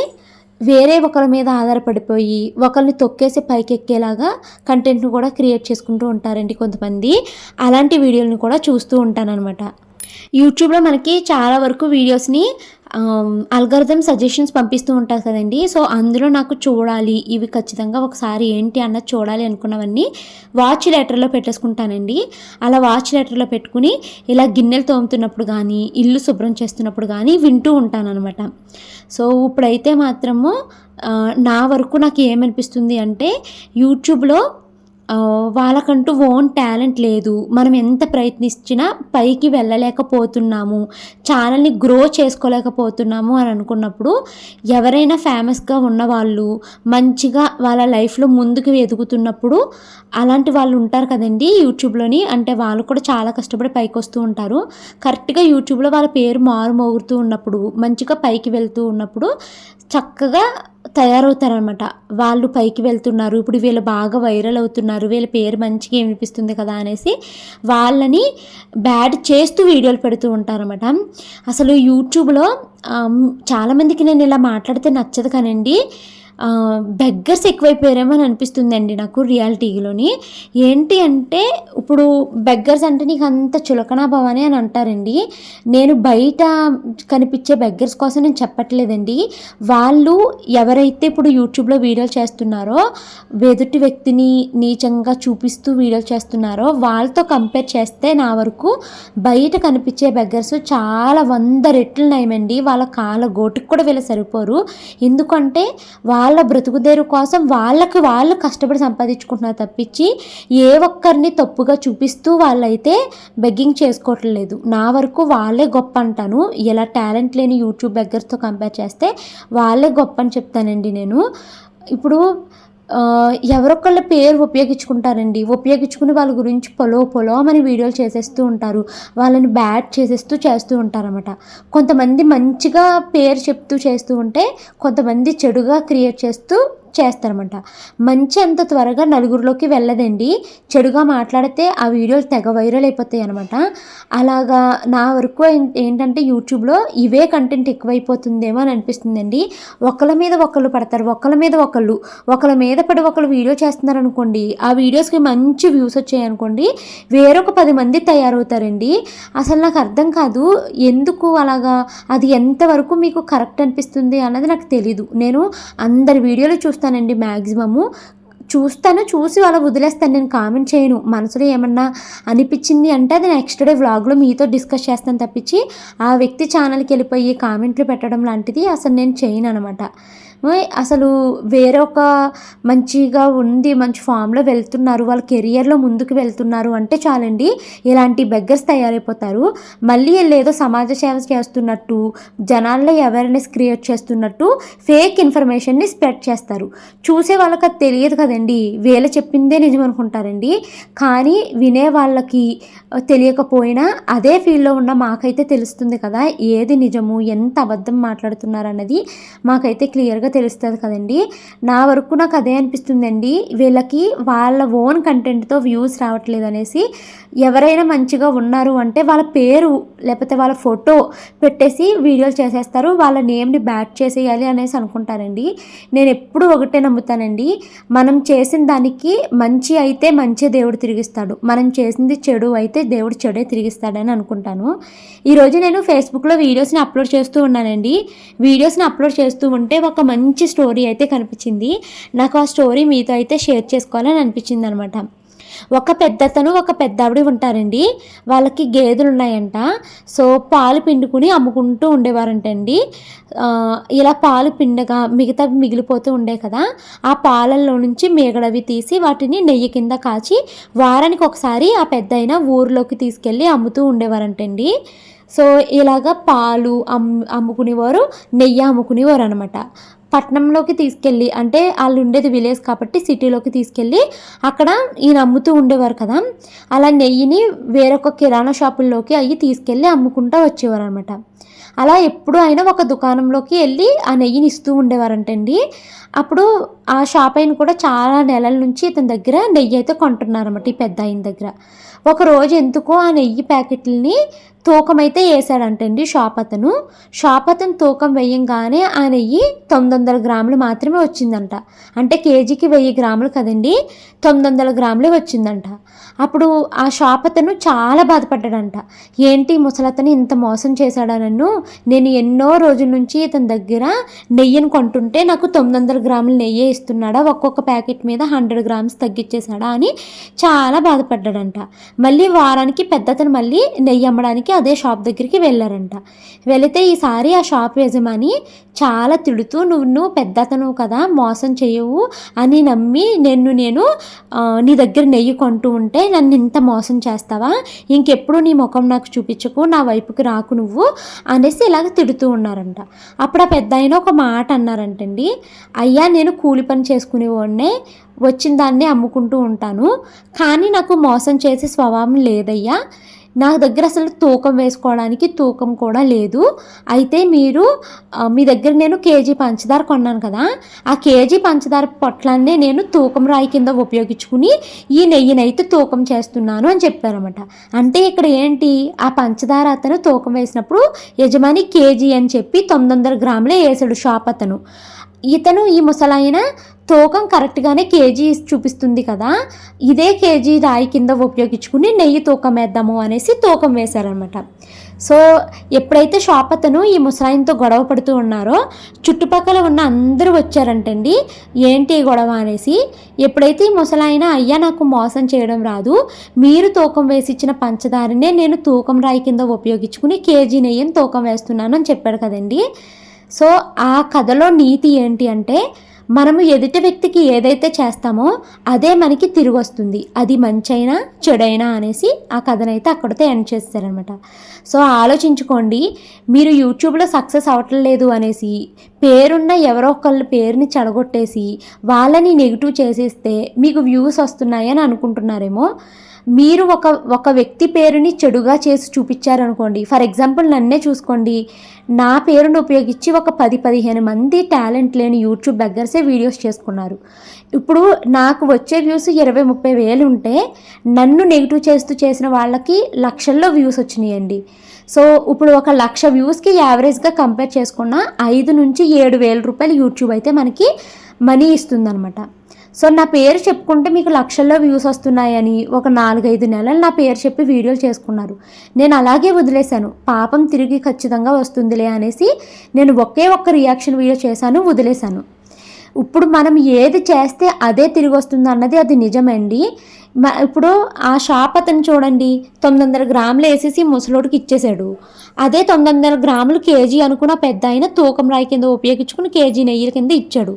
వేరే ఒకరి మీద ఆధారపడిపోయి ఒకరిని తొక్కేసి పైకెక్కేలాగా కంటెంట్ను కూడా క్రియేట్ చేసుకుంటూ ఉంటారండి కొంతమంది. అలాంటి వీడియోలను కూడా చూస్తూ ఉంటానన్నమాట. యూట్యూబ్లో మనకి చాలా వరకు వీడియోస్ని అల్గోరిథం సజెషన్స్ పంపిస్తూ ఉంటారు కదండి. సో అందులో నాకు చూడాలి, ఇవి ఖచ్చితంగా ఒకసారి ఏంటి అన్నది చూడాలి అనుకున్నవన్నీ వాచ్ లెటర్లో పెట్టేసుకుంటానండి. అలా వాచ్ లెటర్లో పెట్టుకుని ఇలా గిన్నెలు తోముతున్నప్పుడు కానీ ఇల్లు శుభ్రం చేస్తున్నప్పుడు కానీ వింటూ ఉంటాను అనమాట. సో ఇప్పుడైతే మాత్రము నా వరకు నాకు ఏమనిపిస్తుంది అంటే, యూట్యూబ్లో వాళ్ళకంటూ ఓన్ టాలెంట్ లేదు, మనం ఎంత ప్రయత్నించినా పైకి వెళ్ళలేకపోతున్నాము, ఛానల్ని గ్రో చేసుకోలేకపోతున్నాము అని అనుకున్నప్పుడు, ఎవరైనా ఫేమస్గా ఉన్నవాళ్ళు మంచిగా వాళ్ళ లైఫ్లో ముందుకు ఎదుగుతున్నప్పుడు అలాంటి వాళ్ళు ఉంటారు కదండి యూట్యూబ్లోని. అంటే వాళ్ళు కూడా చాలా కష్టపడి పైకి వస్తూ ఉంటారు. కరెక్ట్గా యూట్యూబ్లో వాళ్ళ పేరు మారుమోగుతూ ఉన్నప్పుడు, మంచిగా పైకి వెళ్తూ ఉన్నప్పుడు చక్కగా తయారవుతారనమాట. వాళ్ళు పైకి వెళ్తున్నారు, ఇప్పుడు వీళ్ళు బాగా వైరల్ అవుతున్నారు, వీళ్ళ పేరు మంచిగా వినిపిస్తుంది కదా అనేసి వాళ్ళని బ్యాడ్ చేస్తూ వీడియోలు పెడుతూ ఉంటారన్నమాట. అసలు యూట్యూబ్లో చాలామందికి నేను ఇలా మాట్లాడితే నచ్చదు కానండి, బెగ్గర్స్ ఎక్కువైపోయారేమో అని అనిపిస్తుందండి నాకు రియాలిటీలోని. ఏంటి అంటే ఇప్పుడు బెగ్గర్స్ అంటే నీకు అంత చులకనా భవని అని అంటారండి. నేను బయట కనిపించే బెగ్గర్స్ కోసం నేను చెప్పట్లేదండి. వాళ్ళు ఎవరైతే ఇప్పుడు యూట్యూబ్లో వీడియోలు చేస్తున్నారో ఎదుటి వ్యక్తిని నీచంగా చూపిస్తూ వీడియోలు చేస్తున్నారో వాళ్ళతో కంపేర్ చేస్తే నా వరకు బయట కనిపించే బెగ్గర్స్ చాలా 100 రెట్లు నయమండి. వాళ్ళ కాళ్ళ గోటికి కూడా వీళ్ళు సరిపోరు. ఎందుకంటే వాళ్ళ బ్రతుకుదేరు కోసం వాళ్ళు కష్టపడి సంపాదించుకుంటున్నారు తప్పించి ఏ ఒక్కరిని తప్పుగా చూపిస్తూ వాళ్ళైతే బెగ్గింగ్ చేసుకోవట్లేదు. నా వరకు వాళ్ళే గొప్ప అంటాను. ఇలా టాలెంట్ లేని యూట్యూబ్ బెగ్గర్స్తో కంపేర్ చేస్తే వాళ్ళే గొప్ప అని చెప్తానండి నేను. ఇప్పుడు ఎవరొక్కళ్ళ పేరు ఉపయోగించుకుంటారండి. ఉపయోగించుకుని వాళ్ళ గురించి పొలోమని వీడియోలు చేసేస్తూ ఉంటారు. వాళ్ళని బ్యాడ్ చేస్తూ ఉంటారన్నమాట. కొంతమంది మంచిగా పేరు చెప్తూ చేస్తూ ఉంటే కొంతమంది చెడుగా క్రియేట్ చేస్తారన్నమాట. మంచి అంత త్వరగా నలుగురిలోకి వెళ్ళదండి. చెడుగా మాట్లాడితే ఆ వీడియోలు తెగ వైరల్ అయిపోతాయి అనమాట. అలాగా నా వరకు ఏంటంటే యూట్యూబ్లో ఇవే కంటెంట్ ఎక్కువైపోతుందేమో అని అనిపిస్తుందండి. ఒకళ్ళ మీద ఒకళ్ళు పడతారు, ఒకళ్ళ మీద పడి ఒకళ్ళు వీడియో చేస్తున్నారు అనుకోండి, ఆ వీడియోస్కి మంచి వ్యూస్ వచ్చాయనుకోండి, వేరొక 10 మంది తయారవుతారండి. అసలు నాకు అర్థం కాదు ఎందుకు అలాగా. అది ఎంతవరకు మీకు కరెక్ట్ అనిపిస్తుంది అన్నది నాకు తెలీదు. నేను అందరి వీడియోలు చూస్తానండి, మ్యాక్సిమము చూసి అలా వదిలేస్తాను. నేను కామెంట్ చేయను. మనసులో ఏమన్నా అనిపించింది అంటే అది నెక్స్ట్ డే వ్లాగ్లో మీతో డిస్కస్ చేస్తాను తప్పించి ఆ వ్యక్తి ఛానల్కి వెళ్ళిపోయి కామెంట్లు పెట్టడం లాంటిది అసలు నేను చేయను అనమాట. అసలు వేరొక మంచిగా ఉంది, మంచి ఫామ్లో వెళ్తున్నారు, వాళ్ళ కెరియర్లో ముందుకు వెళ్తున్నారు అంటే చాలండి ఇలాంటి బెగ్గర్స్ తయారైపోతారు. మళ్ళీ ఏదో సమాజ సేవ చేస్తున్నట్టు, జనాల్లో అవేర్నెస్ క్రియేట్ చేస్తున్నట్టు ఫేక్ ఇన్ఫర్మేషన్ని స్ప్రెడ్ చేస్తారు. చూసే వాళ్ళకి అది తెలియదు కదండి, వీళ్ళు చెప్పిందే నిజం అనుకుంటారండి. కానీ వినే వాళ్ళకి తెలియకపోయినా అదే ఫీల్డ్లో ఉన్న మాకైతే తెలుస్తుంది కదా ఏది నిజము, ఎంత అబద్ధం మాట్లాడుతున్నారు అన్నది మాకైతే క్లియర్గా తెలుస్తుంది కదండి. నా వరకు నాకు అదే అనిపిస్తుందండి. వీళ్ళకి వాళ్ళ ఓన్ కంటెంట్తో వ్యూస్ రావట్లేదు అనేసి ఎవరైనా మంచిగా ఉన్నారు అంటే వాళ్ళ పేరు లేకపోతే వాళ్ళ ఫోటో పెట్టేసి వీడియోలు చేసేస్తారు, వాళ్ళ నేమ్ని బ్యాట్ చేసేయాలి అనేసి అనుకుంటారండి. నేను ఎప్పుడూ ఒకటే నమ్ముతానండి, మనం చేసిన దానికి మంచి అయితే మంచి దేవుడు తిరిగిస్తాడు, మనం చేసింది చెడు అయితే దేవుడు చెడే తిరిగిస్తాడని అనుకుంటాను. ఈరోజు నేను ఫేస్బుక్లో వీడియోస్ని అప్లోడ్ చేస్తూ ఉన్నానండి. వీడియోస్ని అప్లోడ్ చేస్తూ ఉంటే ఒక మంచి స్టోరీ అయితే కనిపించింది. నాకు ఆ స్టోరీ మీతో అయితే షేర్ చేసుకోవాలని అనిపించింది అనమాట. ఒక పెద్దతను ఒక పెద్ద ఆవిడ ఉంటారండి. వాళ్ళకి గేదెలు ఉన్నాయంట. సో పాలు పిండుకుని అమ్ముకుంటూ ఉండేవారంటండి. ఇలా పాలు పిండగా మిగతా మిగిలిపోతూ ఉండే కదా, ఆ పాలల్లో నుంచి మేగడవి తీసి వాటిని నెయ్యి కింద కాచి వారానికి ఒకసారి ఆ పెద్ద ఊరిలోకి తీసుకెళ్ళి అమ్ముతూ ఉండేవారంటండి. సో ఇలాగ పాలు అమ్ముకునేవారు, నెయ్యి అమ్ముకునేవారు అనమాట. పట్టణంలోకి తీసుకెళ్ళి, అంటే వాళ్ళు ఉండేది విలేజ్ కాబట్టి సిటీలోకి తీసుకెళ్ళి అక్కడ ఈయన అమ్ముతూ ఉండేవారు కదా. అలా నెయ్యిని వేరొక కిరాణా షాపుల్లోకి తీసుకెళ్ళి అమ్ముకుంటూ వచ్చేవారు అనమాట. అలా ఎప్పుడు ఆయన ఒక దుకాణంలోకి వెళ్ళి ఆ నెయ్యిని ఇస్తూ ఉండేవారంటండి. అప్పుడు ఆ షాప్ ఆయన కూడా చాలా నెలల నుంచి ఇతని దగ్గర నెయ్యి అయితే కొంటున్నారన్నమాట, ఈ పెద్ద ఆయన దగ్గర. ఒకరోజు ఎందుకో ఆ నెయ్యి ప్యాకెట్లని తూకం అయితే వేసాడంటండి షాప్ అతను తూకం వేయంగానే ఆ నెయ్యి 900 గ్రాములు మాత్రమే వచ్చిందంట. అంటే కేజీకి 1000 గ్రాములు కదండి, 900 గ్రాములే వచ్చిందంట. అప్పుడు ఆ షాప్ అతను చాలా బాధపడ్డాడంట. ఏంటి ముసలతను ఇంత మోసం చేశాడా నన్ను, నేను ఎన్నో రోజుల నుంచి ఇతని దగ్గర నెయ్యిని కొంటుంటే నాకు 900 గ్రాములు నెయ్యి ఇస్తున్నాడా, ఒక్కొక్క ప్యాకెట్ మీద 100 గ్రామ్స్ తగ్గించేశాడా అని చాలా బాధపడ్డాడంట. మళ్ళీ వారానికి పెద్దతను మళ్ళీ నెయ్యి అమ్మడానికి అదే షాప్ దగ్గరికి వెళ్ళారంట. వెళితే ఈసారి ఆ షాప్ యజమాని చాలా తిడుతూ, నువ్వు పెద్దతను కదా, మోసం చేయవు అని నమ్మి నేను నీ దగ్గర నెయ్యి కొంటూ ఉంటే నన్ను ఇంత మోసం చేస్తావా, ఇంకెప్పుడు నీ ముఖం నాకు చూపించకు, నా వైపుకి రాకు నువ్వు అనేసి ఇలాగ తిడుతూ ఉన్నారంట. అప్పుడు ఆ పెద్ద ఆయన ఒక మాట అన్నారంటండి, అయ్యా నేను కూలి పని చేసుకునేవాడినే, వచ్చిన దాన్ని అమ్ముకుంటూ ఉంటాను, కానీ నాకు మోసం చేసే స్వభావం లేదయ్యా, నా దగ్గర అసలు తూకం వేసుకోవడానికి తూకం కూడా లేదు. అయితే మీ దగ్గర నేను కేజీ పంచదార కొన్నాను కదా, ఆ కేజీ పంచదార పొట్లాన్ని నేను తూకం రాయి కింద ఉపయోగించుకుని ఈ నెయ్యినైతే తూకం చేస్తున్నాను అని చెప్పారన్నమాట. అంటే ఇక్కడ ఏంటి, ఆ పంచదార అతను తూకం వేసినప్పుడు యజమాని కేజీ అని చెప్పి 900 గ్రాములే వేసాడు షాప్ అతను. ఇతను ఈ ముసలాయన తూకం కరెక్ట్గానే కేజీ చూపిస్తుంది కదా, ఇదే కేజీ రాయి కింద ఉపయోగించుకుని నెయ్యి తూకం వేద్దాము అనేసి తూకం వేశారనమాట. సో ఎప్పుడైతే షాప్ అతను ఈ ముసలాయనతో గొడవ పడుతూ ఉన్నారో చుట్టుపక్కల ఉన్న అందరూ వచ్చారంటండి, ఏంటి గొడవ అనేసి. ఎప్పుడైతే ఈ ముసలాయన అయ్యా నాకు మోసం చేయడం రాదు, మీరు తూకం వేసి ఇచ్చిన పంచదారనే నేను తూకం రాయి కింద ఉపయోగించుకుని కేజీ నెయ్యిని తూకం వేస్తున్నాను అని చెప్పాడు కదండి. సో ఆ కథలో నీతి ఏంటి అంటే, మనము ఎదుటి వ్యక్తికి ఏదైతే చేస్తామో అదే మనకి తిరిగి వస్తుంది, అది మంచైనా చెడైనా అనేసి ఆ కథనైతే అక్కడితో ఎండ్ చేస్తారనమాట. సో ఆలోచించుకోండి, మీరు యూట్యూబ్లో సక్సెస్ అవ్వట్లేదు అనేసి పేరున్న ఎవరో ఒకళ్ళ పేరుని చెడగొట్టేసి వాళ్ళని నెగిటివ్ చేసేస్తే మీకు వ్యూస్ వస్తున్నాయని అనుకుంటున్నారేమో. మీరు ఒక వ్యక్తి పేరుని చెడుగా చేసి చూపించారనుకోండి, ఫర్ ఎగ్జాంపుల్ నన్నే చూసుకోండి, నా పేరును ఉపయోగించి ఒక 10-15 మంది టాలెంట్ లేని యూట్యూబ్ బెగ్గర్సే వీడియోస్ చేసుకున్నారు. ఇప్పుడు నాకు వచ్చే వ్యూస్ 20-30 వేలు ఉంటే నన్ను నెగిటివ్ చేస్తూ చేసిన వాళ్ళకి లక్షల్లో వ్యూస్ వచ్చినాయండి. సో ఇప్పుడు 1,00,000 వ్యూస్కి యావరేజ్గా కంపేర్ చేసుకున్న 5-7 వేల రూపాయలు యూట్యూబ్ అయితే మనకి మనీ ఇస్తుందన్నమాట. సో నా పేరు చెప్పుకుంటే మీకు లక్షల్లో వ్యూస్ వస్తున్నాయని ఒక 4-5 నెలలు నా పేరు చెప్పి వీడియోలు చేసుకున్నారు. నేను అలాగే వదిలేశాను, పాపం తిరిగి ఖచ్చితంగా వస్తుందిలే అనేసి నేను ఒక్క రియాక్షన్ వీడియో చేశాను, వదిలేశాను. ఇప్పుడు మనం ఏది చేస్తే అదే తిరిగి వస్తుంది అన్నది అది నిజమండి. ఇప్పుడు ఆ షాప్ అతను చూడండి 900 గ్రాములు వేసేసి ముసలోడికి ఇచ్చేసాడు. అదే 900 గ్రాములు కేజీ అనుకున్న పెద్ద ఆయన తూకం రాయి కింద ఉపయోగించుకుని కేజీ నెయ్యిల కింద ఇచ్చాడు.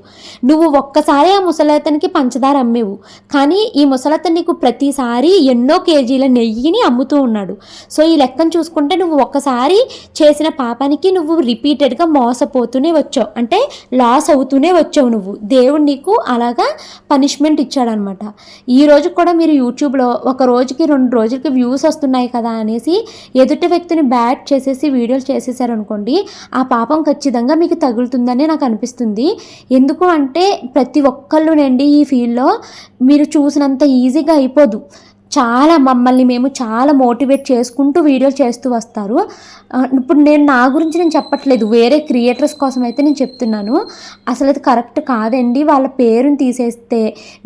నువ్వు ఒక్కసారి ఆ ముసలతనికి పంచదార అమ్మేవు, కానీ ఈ ముసలతను నీకు ప్రతిసారి ఎన్నో కేజీల నెయ్యిని అమ్ముతూ ఉన్నాడు. సో ఈ లెక్కను చూసుకుంటే నువ్వు ఒక్కసారి చేసిన పాపానికి నువ్వు రిపీటెడ్గా మోసపోతూనే వచ్చావు, అంటే లాస్ అవుతూనే వచ్చావు నువ్వు. దేవుడు నీకు అలాగా పనిష్మెంట్ ఇచ్చాడనమాట. ఈ రోజు కూడా మీరు యూట్యూబ్లో ఒక రోజుకి 2 రోజులకి వ్యూస్ వస్తున్నాయి కదా అనేసి ఎదుటి వ్యక్తిని బ్యాడ్ చేసేసి వీడియోలు చేసేసారనుకోండి, ఆ పాపం ఖచ్చితంగా మీకు తగులుతుందని నాకు అనిపిస్తుంది. ఎందుకు అంటే ప్రతి ఒక్కళ్ళునండి ఈ ఫీల్డ్లో మీరు చూసినంత ఈజీగా అయిపోదు. మమ్మల్ని మేము చాలా మోటివేట్ చేసుకుంటూ వీడియోలు చేస్తూ వస్తారు. ఇప్పుడు నేను నా గురించి నేను చెప్పట్లేదు, వేరే క్రియేటర్స్ కోసం అయితే నేను చెప్తున్నాను. అసలు అది కరెక్ట్ కాదండి. వాళ్ళ పేరుని తీసేస్తే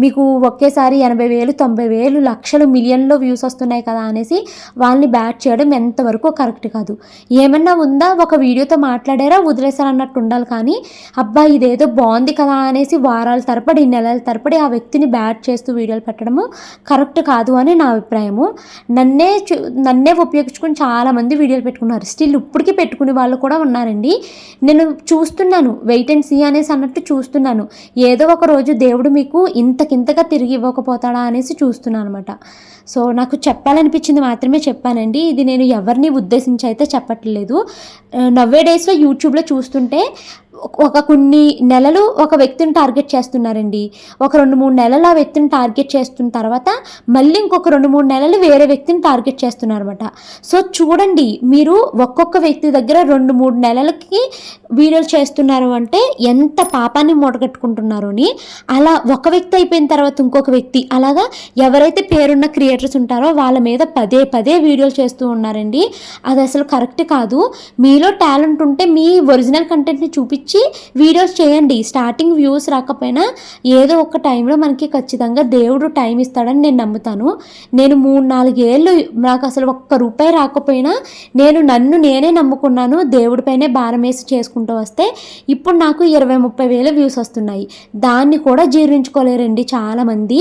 మీకు ఒకేసారి 80,000, 90,000, లక్షలు, మిలియన్లో వ్యూస్ వస్తున్నాయి కదా అనేసి వాళ్ళని బ్యాట్ చేయడం ఎంతవరకు కరెక్ట్ కాదు. ఏమన్నా ఉందా, ఒక వీడియోతో మాట్లాడారా వదిలేసారు అన్నట్టు ఉండాలి. కానీ అబ్బా ఇదేదో బాగుంది కదా అనేసి వారాల తరబడి, నెలల తరబడి ఆ వ్యక్తిని బ్యాట్ చేస్తూ వీడియోలు పెట్టడము కరెక్ట్ కాదు అని నా అభిప్రాయము. నన్నే ఉపయోగించుకుని చాలామంది వీడియోలు పెట్టుకున్నారు. స్టిల్ ఇప్పటికీ పెట్టుకునే వాళ్ళు కూడా ఉన్నారండి. నేను చూస్తున్నాను, వెయిట్ అండ్ సీ అనేసి అన్నట్టు చూస్తున్నాను. ఏదో ఒక రోజు దేవుడు మీకు ఇంతకింతగా తిరిగి ఇవ్వకపోతాడా అనేసి చూస్తున్నాను అనమాట. సో నాకు చెప్పాలనిపించింది మాత్రమే చెప్పానండి. ఇది నేను ఎవరిని ఉద్దేశించి అయితే చెప్పట్లేదు. నవ్వే డేస్లో యూట్యూబ్లో చూస్తుంటే కొన్ని నెలలు ఒక వ్యక్తిని టార్గెట్ చేస్తున్నారండి. ఒక 2-3 నెలలు ఆ వ్యక్తిని టార్గెట్ చేస్తున్న తర్వాత మళ్ళీ ఇంకొక 2-3 నెలలు వేరే వ్యక్తిని టార్గెట్ చేస్తున్నారు అనమాట. సో చూడండి, మీరు ఒక్కొక్క వ్యక్తి దగ్గర 2-3 నెలలకి వీడియోలు చేస్తున్నారు అంటే ఎంత పాపాన్ని మూటగట్టుకుంటున్నారు అని. అలా ఒక వ్యక్తి అయిపోయిన తర్వాత ఇంకొక వ్యక్తి, అలాగా ఎవరైతే పేరున్న క్రియేటర్స్ ఉంటారో వాళ్ళ మీద పదే వీడియోలు చేస్తూ ఉన్నారండి. అది అసలు కరెక్ట్ కాదు. మీలో టాలెంట్ ఉంటే మీ ఒరిజినల్ కంటెంట్ని చూపించి వీడియోస్ చేయండి. స్టార్టింగ్ వ్యూస్ రాకపోయినా ఏదో ఒక టైంలో మనకి ఖచ్చితంగా దేవుడు టైం ఇస్తాడని నేను నమ్ముతాను. నేను 3-4 ఏళ్ళు నాకు అసలు ₹1 రాకపోయినా నన్ను నేనే నమ్ముకున్నాను, దేవుడిపైనే భారం వేసి చేసుకుంటూ వస్తే ఇప్పుడు నాకు 20-30 వేల వ్యూస్ వస్తున్నాయి. దాన్ని కూడా జీర్ణించుకోలేరండి చాలామంది.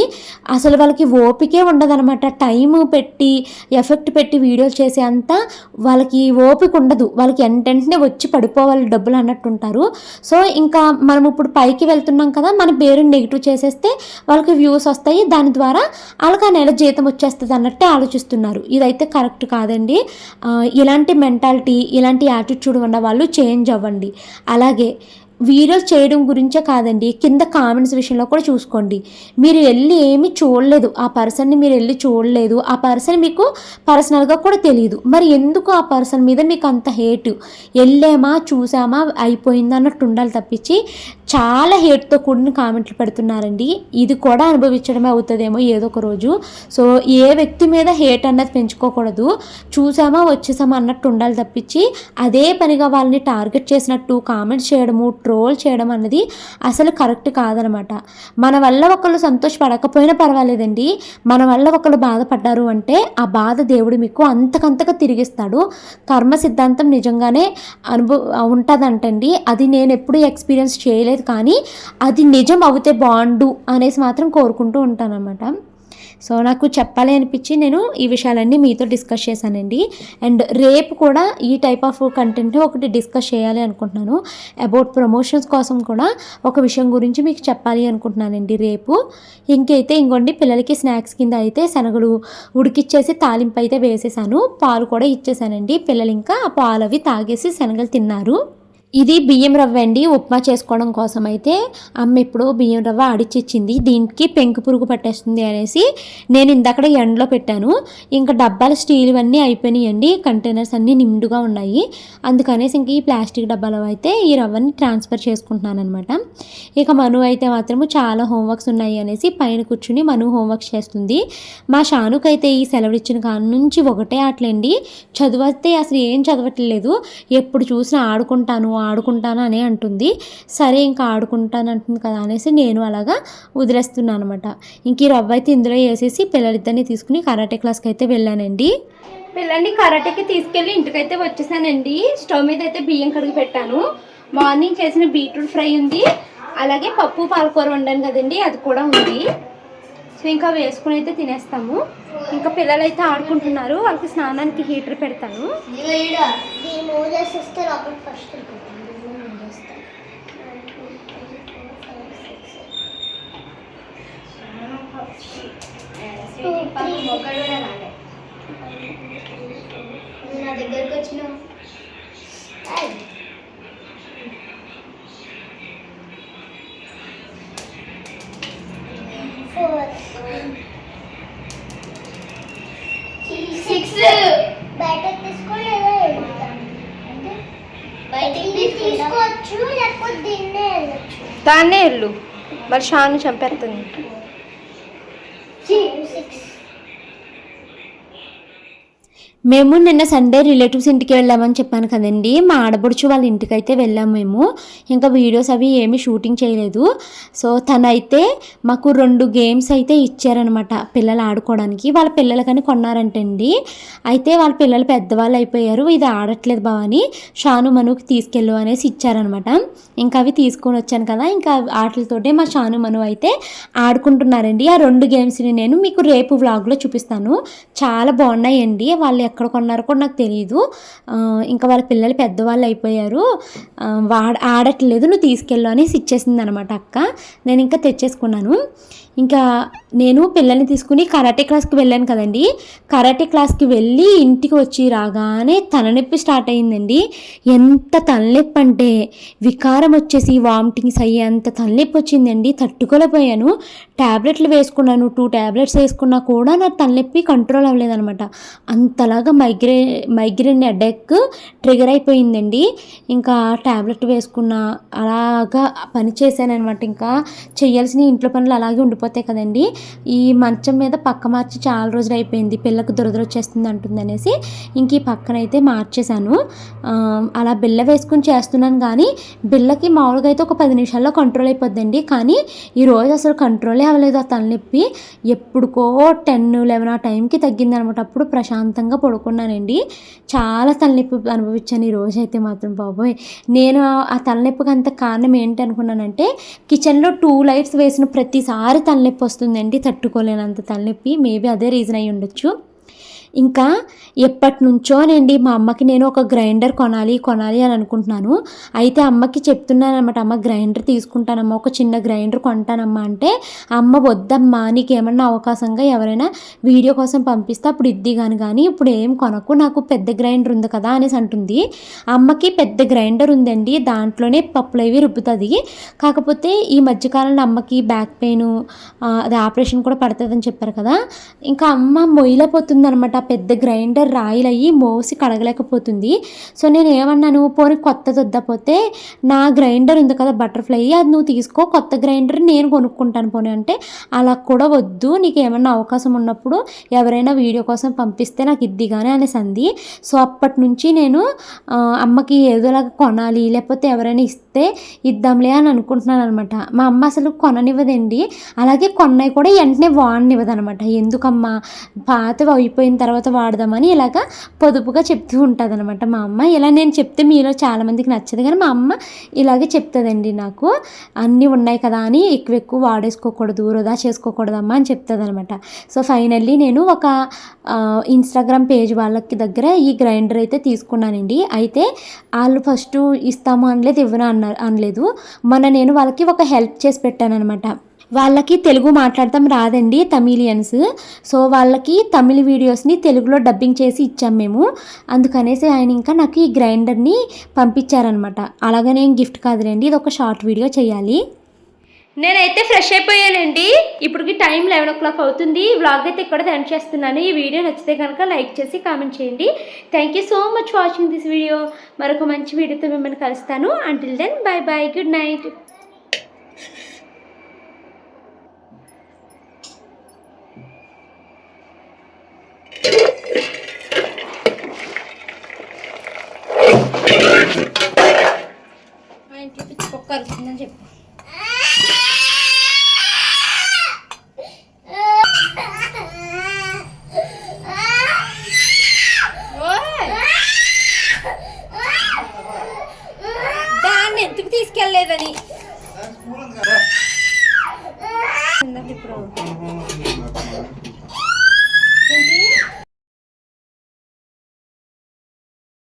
అసలు వాళ్ళకి ఓపికే ఉండదనమాట. టైము పెట్టి ఎఫెక్ట్ పెట్టి వీడియోలు చేసే అంత వాళ్ళకి ఓపిక ఉండదు. వాళ్ళకి వెంటనే వచ్చి పడిపోవాలి డబ్బులు అన్నట్టు ఉంటారు. సో ఇంకా మనం ఇప్పుడు పైకి వెళ్తున్నాం కదా, మన పేరుని నెగిటివ్ చేసేస్తే వాళ్ళకి వ్యూస్ వస్తాయి, దాని ద్వారా వాళ్ళకి ఆ నెల జీతం వచ్చేస్తుంది అన్నట్టే ఆలోచిస్తున్నారు. ఇదైతే కరెక్ట్ కాదండి. ఇలాంటి మెంటాలిటీ, ఇలాంటి యాటిట్యూడ్ ఉన్న వాళ్ళు చేంజ్ అవ్వండి. అలాగే వీడియోస్ చేయడం గురించే కాదండి, కింద కామెంట్స్ విషయంలో కూడా చూసుకోండి. మీరు వెళ్ళి ఏమీ చూడలేదు, ఆ పర్సన్ని మీరు వెళ్ళి చూడలేదు, ఆ పర్సన్ మీకు పర్సనల్గా కూడా తెలియదు, మరి ఎందుకు ఆ పర్సన్ మీద మీకు అంత హేట్? వెళ్ళామా, చూసామా, అయిపోయింది అన్నట్టు ఉండాలి తప్పించి చాలా హేట్తో కూడిన కామెంట్లు పెడుతున్నారండి. ఇది కూడా అనుభవించడమే అవుతుందేమో ఏదో ఒక రోజు. సో ఏ వ్యక్తి మీద హేట్ అన్నది పెంచుకోకూడదు. చూసామా వచ్చేసామా అన్నట్టు ఉండాలి తప్పించి అదే పనిగా వాళ్ళని టార్గెట్ చేసినట్టు కామెంట్స్ చేయడము, రోల్ చేయడం అన్నది అసలు కరెక్ట్ కాదనమాట. మన వల్ల ఒకళ్ళు సంతోషపడకపోయినా పర్వాలేదండి, మన వల్ల ఒకళ్ళు బాధపడ్డారు అంటే ఆ బాధ దేవుడు మీకు అంతకంతగా తిరిగిస్తాడు. కర్మ సిద్ధాంతం నిజంగానే ఉంటుందంటండి. అది నేను ఎప్పుడు ఎక్స్పీరియన్స్ చేయలేదు, కానీ అది నిజం అవుతే బాగుండు అనేసి మాత్రం కోరుకుంటూ ఉంటానన్నమాట. సో నాకు చెప్పాలి అనిపించి నేను ఈ విషయాలన్నీ మీతో డిస్కస్ చేశానండి. అండ్ రేపు కూడా ఈ టైప్ ఆఫ్ కంటెంట్ ఒకటి డిస్కస్ చేయాలి అనుకుంటున్నాను. అబౌట్ ప్రమోషన్స్ కోసం కూడా ఒక విషయం గురించి మీకు చెప్పాలి అనుకుంటున్నానండి రేపు. ఇంకోండి పిల్లలకి స్నాక్స్ కింద అయితే శనగలు ఉడికిచ్చేసి తాలింపు అయితే వేసేసాను, పాలు కూడా ఇచ్చేసానండి. పిల్లలు ఇంకా ఆ పాలు అవి తాగేసి శనగలు తిన్నారు. ఇది బియ్యం రవ్వ అండి, ఉప్మా చేసుకోవడం కోసం అయితే అమ్మ ఇప్పుడు బియ్యం రవ్వ ఆడిచ్చిచ్చింది. దీనికి పెంకు పురుగు పట్టేస్తుంది అనేసి నేను ఇందాక ఎండలో పెట్టాను. ఇంకా డబ్బాలు స్టీల్ అన్నీ అయిపోయినాయండి, కంటైనర్స్ అన్నీ నిండుగా ఉన్నాయి. అందుకనేసి ఇంక ఈ ప్లాస్టిక్ డబ్బాలో అయితే ఈ రవ్వని ట్రాన్స్ఫర్ చేసుకుంటున్నాను అనమాట. ఇక మను అయితే మాత్రము చాలా హోంవర్క్స్ ఉన్నాయి అనేసి పైన కూర్చుని మను హోంవర్క్స్ చేస్తుంది. మా షానుకైతే ఈ సెలవు ఇచ్చిన కాడ నుంచి ఒకటే ఆటలండి, చదివితే అసలు ఏం చదవట్లేదు, ఎప్పుడు చూసినా ఆడుకుంటాను అనే అంటుంది. సరే ఇంకా ఆడుకుంటాను అంటుంది కదా అనేసి నేను అలాగా వదిలేస్తున్నాను అనమాట. ఇంక ఈ రవ్వ అయితే ఇందులో వేసేసి పిల్లలిద్దరిని తీసుకుని కరాటే క్లాస్కి అయితే వెళ్ళానండి. పిల్లల్ని కరాటేకి తీసుకెళ్ళి ఇంటికైతే వచ్చేసానండి. స్టవ్ మీద అయితే బియ్యం కడిగి పెట్టాను. మార్నింగ్ చేసిన బీట్రూట్ ఫ్రై ఉంది, అలాగే పప్పు పాలకూర వండాను కదండి, అది కూడా ఉంది. సో ఇంకా వేసుకుని అయితే తినేస్తాము. ఇంకా పిల్లలు అయితే ఆడుకుంటున్నారు, వాళ్ళకి స్నానానికి హీటర్ పెడతాను. నా దగ్గరకు వచ్చిన బయటకు తీసుకోలేదా, బయటకి తీసుకోవచ్చు లేకపోతే దీన్నే వెళ్ళచ్చు. దాన్నే వెళ్ళు, మరి షాను చంపేస్తుంది. మేము నిన్న సండే రిలేటివ్స్ ఇంటికి వెళ్ళామని చెప్పాను కదండి, మా ఆడబడుచు వాళ్ళ ఇంటికి అయితే వెళ్ళాము మేము. ఇంకా వీడియోస్ అవి ఏమీ షూటింగ్ చేయలేదు. సో తనైతే మాకు 2 గేమ్స్ అయితే ఇచ్చారనమాట పిల్లలు ఆడుకోవడానికి. వాళ్ళ పిల్లలకని కొన్నారంటండి. అయితే వాళ్ళ పిల్లలు పెద్దవాళ్ళు అయిపోయారు, ఇది ఆడట్లేదు బావని షాను మనుకి తీసుకెళ్ళు అనేసి ఇచ్చారనమాట. ఇంకా అవి తీసుకొని వచ్చాను కదా, ఇంకా ఆటలతోటే మా షాను మను అయితే ఆడుకుంటున్నారండి. ఆ 2 గేమ్స్ని నేను మీకు రేపు వ్లాగ్లో చూపిస్తాను. చాలా బాగున్నాయండి. వాళ్ళు ఎక్కడ కొన్నారో కూడా నాకు తెలియదు. ఇంకా వాళ్ళ పిల్లలు పెద్దవాళ్ళు అయిపోయారు, ఆడట్లేదు, నువ్వు తీసుకెళ్ళు అనేసి ఇచ్చేసింది అనమాట అక్క. నేను ఇంకా తెచ్చేసుకున్నాను. ఇంకా నేను పిల్లల్ని తీసుకుని కరాటే క్లాస్కి వెళ్ళాను కదండి. కరాటే క్లాస్కి వెళ్ళి ఇంటికి వచ్చి రాగానే తలనొప్పి స్టార్ట్ అయ్యిందండి. ఎంత తలనొప్పి అంటే వికారం వచ్చేసి వామిటింగ్స్ అయ్యేంత తలనొప్పి వచ్చిందండి. తట్టుకోలేకపోయాను. ట్యాబ్లెట్లు వేసుకున్నాను, 2 ట్యాబ్లెట్స్ వేసుకున్నా కూడా నా తలనొప్పి కంట్రోల్ అవ్వలేదనమాట. అంతలాగా మైగ్రేన్ హెడేక్ ట్రిగర్ అయిపోయిందండి. ఇంకా ట్యాబ్లెట్ వేసుకున్న అలాగా పని చేశాను అనమాట. ఇంకా చేయాల్సిన ఇంట్లో పనులు అలాగే ఉండిపోతాయి కదండి. ఈ మంచం మీద పక్క మార్చి చాలా రోజులు అయిపోయింది, పిల్లకు దురద వచ్చేస్తుంది అంటుంది అనేసి ఇంక ఈ పక్కనైతే మార్చేశాను. అలా బిళ్ళ వేసుకుని చేస్తున్నాను, కానీ బిళ్ళకి మామూలుగా అయితే ఒక 10 నిమిషాల్లో కంట్రోల్ అయిపోద్దండి. కానీ ఈరోజు అసలు కంట్రోలే అవ్వలేదు ఆ తలనొప్పి. ఎప్పుడుకో 10-11 ఆ టైంకి తగ్గింది అనమాట. అప్పుడు ప్రశాంతంగా పడుకున్నానండి. చాలా తలనొప్పి అనుభవించాను ఈ రోజు అయితే మాత్రం. బాబోయ్, నేను ఆ తలనొప్పికి అంత కారణం ఏంటి అనుకున్నానంటే, కిచెన్లో 2 లైట్స్ వేసిన ప్రతిసారి తలనొప్పి వస్తుందండి, తట్టుకోలేనంత తలనొప్పి. మేబీ అదే రీజన్ అయి ఉండొచ్చు. ఇంకా ఎప్పటి నుంచోనండి మా అమ్మకి నేను ఒక గ్రైండర్ కొనాలి అని అనుకుంటున్నాను. అయితే అమ్మకి చెప్తున్నాను అనమాట, అమ్మ గ్రైండర్ తీసుకుంటానమ్మా, ఒక చిన్న గ్రైండర్ కొంటానమ్మా అంటే, అమ్మ వద్దమ్మా, నీకేమన్నా అవకాశంగా ఎవరైనా వీడియో కోసం పంపిస్తే అప్పుడు ఇద్ది కానీ ఇప్పుడు ఏం కొనకు, నాకు పెద్ద గ్రైండర్ ఉంది కదా అనేసి అంటుంది. అమ్మకి పెద్ద గ్రైండర్ ఉందండి, దాంట్లోనే పప్పులు అవి రుబ్బుతుంది. కాకపోతే ఈ మధ్యకాలంలో అమ్మకి బ్యాక్ పెయిన్, అది ఆపరేషన్ కూడా పడుతుందని చెప్పారు కదా. ఇంకా అమ్మ మొయ్యలేకపోతుంది అనమాట పెద్ద గ్రైండర్ రాయిలయ్యి మోసి కడగలేకపోతుంది. సో నేను ఏమన్నాను, పోనీ కొత్తది వద్దపోతే నా గ్రైండర్ ఉంది కదా బటర్ఫ్లై, అది నువ్వు తీసుకో, కొత్త గ్రైండర్ నేను కొనుక్కుంటాను పోనీ అంటే, అలా కూడా వద్దు, నీకు ఏమన్నా అవకాశం ఉన్నప్పుడు ఎవరైనా వీడియో కోసం పంపిస్తే నాకు ఇద్దిగానే అనేసి అంది. సో అప్పటి నుంచి నేను అమ్మకి ఏదోలాగా కొనాలి, లేకపోతే ఎవరైనా ఇస్తే ఇద్దాంలే అని అనుకుంటున్నాను అనమాట. మా అమ్మ అసలు కొననివ్వదండి, అలాగే కొన్నవి కూడా వెంటనే వాడనివ్వదనమాట. ఎందుకమ్మా పాతవి అయిపోయిన తర్వాత వాడదామని ఇలాగా పొదుపుగా చెప్తూ ఉంటుంది అనమాట మా అమ్మ. ఇలా నేను చెప్తే మీలో చాలామందికి నచ్చదు, కానీ మా అమ్మ ఇలాగే చెప్తుందండి. నాకు అన్నీ ఉన్నాయి కదా అని ఎక్కువ వాడేసుకోకూడదు, వృధా చేసుకోకూడదమ్మా అని చెప్తుంది అనమాట. సో ఫైనల్లీ నేను ఒక ఇన్స్టాగ్రామ్ పేజ్ వాళ్ళకి దగ్గర ఈ గ్రైండర్ అయితే తీసుకున్నానండి. అయితే వాళ్ళు ఫస్ట్ ఇస్తాము అనలేదు, ఇవ్వను అనలేదు. నేను వాళ్ళకి ఒక హెల్ప్ చేసి పెట్టాను అనమాట. వాళ్ళకి తెలుగు మాట్లాడటం రాదండి, తమిళియన్స్. సో వాళ్ళకి తమిళ వీడియోస్ని తెలుగులో డబ్బింగ్ చేసి ఇచ్చాం మేము. అందుకనేసి ఆయన ఇంకా నాకు ఈ గ్రైండర్ని పంపించారనమాట. అలాగనే ఏం గిఫ్ట్ కాదులేండి, ఇది ఒక షార్ట్ వీడియో చేయాలి. నేనైతే ఫ్రెష్ అయిపోయానండి. ఇప్పటికి టైం 11 o'clock అవుతుంది. వ్లాగ్ అయితే ఇక్కడ ఎండ్ చేస్తున్నాను. ఈ వీడియో నచ్చితే కనుక లైక్ చేసి కామెంట్ చేయండి. Thank you so much watching this video. మరొక మంచి వీడియోతో మిమ్మల్ని కలుస్తాను. Until then bye bye, good night. మా ఇంట్లో పిచ్చి కుక్క అరుస్తుందని చెప్పు. దాన్ని ఎందుకు తీసుకెళ్ళలేదని ఇప్పుడు